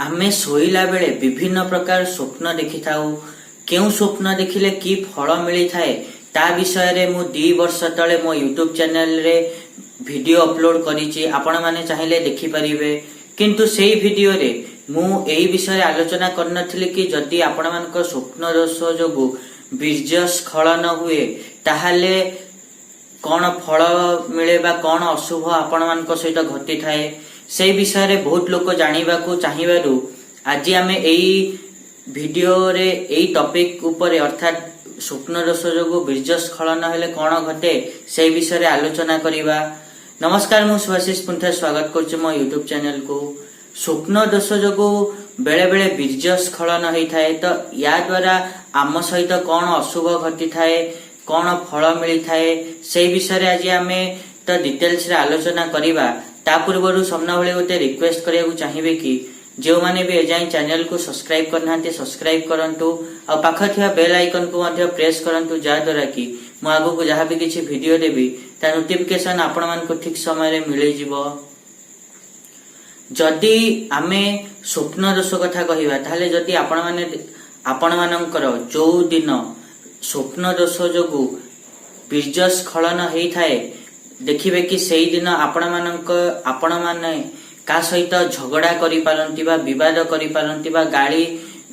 आमे शोइला बेले विभिन्न प्रकार स्वप्न देखि थाउ। केउ स्वप्न देखिले की फल मिली थाए ता विषय रे मु 2 वर्ष तले मो यूट्यूब चैनल रे वीडियो अपलोड करिछि। आपण माने चाहिले देखि परिबे, किंतु सेही वीडियो रे मु एही विषय आलोचना करनथिले कि जदि आपण मानको स्वप्न दोष जोगु बीर्जस्खलन हुए ताहाले कौन फल मिले बा कौन अशुभ आपण मानको सहित घटी थाए से विषय रे बहुत लोक जानिबा को चाहिबारु आज आमे एई वीडियो रे एई टॉपिक ऊपर अर्थात स्वप्न दोष जोगु बीर्जस्खलन हेले कौन घटे से विषय रे आलोचना करिबा। नमस्कार, मु सुभाषिष पुंथा स्वागत करछु मो यूट्यूब चैनल को। स्वप्न दोष जोगु बेले बेले बीर्जस्खलन होई थाए तो या द्वारा आम सहित कौन अशुभ घटी थाए कौन फल मिली थाए से विषय रे आज आमे तो डिटेल्स रे आलोचना करिबा। ता पूर्वरु समना भले गोटे रिक्वेस्ट करिया चाहिए कि जो माने भी एजाई चैनल को सब्सक्राइब करनाते सब्सक्राइब करंतु और पाख थिया बेल आइकन को मध्य प्रेस करंतु जा द्वारा कि मु आगु को जहां भी किछि वीडियो देबी ता नोटिफिकेशन आपण मान को ठीक समय रे मिले जिवो। जदि आमे स्वप्न दोष कथा कहिबा ताले जदि आपण मानकर जो दिन स्वप्न दोष जोगु बीर्जस्खलन हेई थाए देखिबे कि सेही दिन आपण माने का सहित झगड़ा करि पारंती बा विवाद करि पारंती बा गाली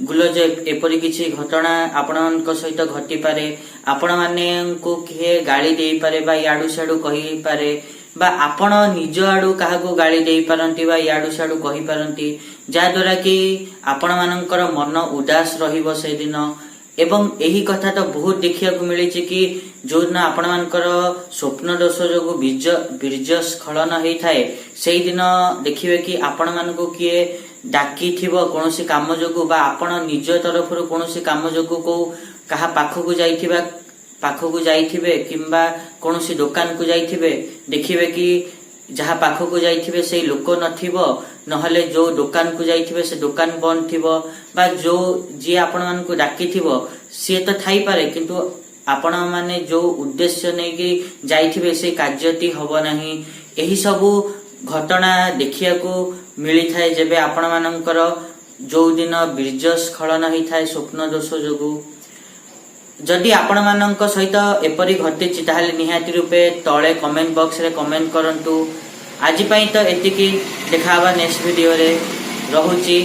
गुलज एपरि किछि घटना आपण सहित घटी पारे। आपण माने को किए गाली देई पारे बा याडू साडू कहि पारे बा आपण निज आडू काहा को गाली देई पारंती बा याडू साडू कहि पारंती जा द्वारा कि आपण मानकर मन उदास रहिबो से दिन। एवं यही कथा तो बहुत देखिया को मिले कि जो दिन आपण मानकर स्वप्न दोष जोगु बीर्जस्खलन हेई थाए सेही दिन देखिबे कि आपण मानको किए डाकी थिबो कोनोसी काम जोगु बा आपण निज तरफरु कोनोसी काम जोगु को कहा पाखकु जाइथिबे किंबा कोनोसी दुकान को जाइथिबे देखिबे कि जहाँ पाखकु जाइथिबे से लोक नथिबो नहले जो दुकान को जाइथिबे से दुकान बंद थिबो बा जो जी आपण मानको डाकी थिबो से तो थाई पारे किंतु आपण माने जो उद्देश्य नै कि जाइथिबे से कार्यति हबो नाही। एही सबु घटना देखिया को मिली थाए जेबे आपण मानकर जो दिन बीर्जस्खलन हेई थाए स्वप्न दोष जोगु। जदि आपण मानक सहित एपरि घटिछि ताहाले निहाती रूपे तळे कमेंट बॉक्स रे कमेंट करंतु। आज पई तो एतिकी देखाबा नेक्स्ट वीडियो रे। रहुछि,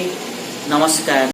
नमस्कार।